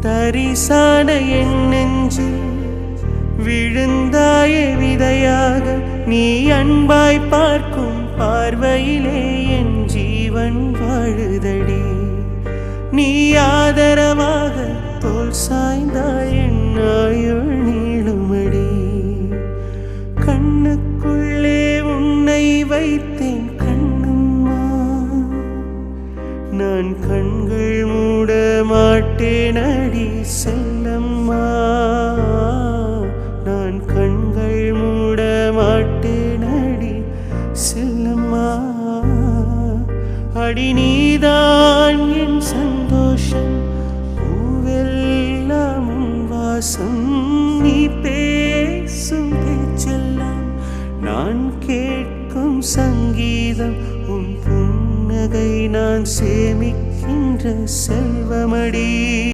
தரிசான என் நெஞ்சில் விழுந்தாய விதையாக நீ அன்பாய் பார்க்கும் பார்வையிலே என் ஜீவன் வாழுதடி. நீ ஆதரவாக தோல் சாய்ந்தாய் என் ஆயுள் நீளுமடி. கண்ணுக்குள்ளே உன்னை வைத்தேன் கண்ணம்மா, நான் கண்கள் மூட மாட்டேன் அடி செல்லம்மா, நான் கண்கள் மூட மாட்டேன் அடி செல்லம்மா. அடி நீதான் என் சந்தோஷம், பூவெல்லாம் உன் வாசம், நீ பேசும் பேச்செல்லாம் நான் கேட்கும் சங்கீதம், உன் புன்னகை நான் சேமிக்கின்ற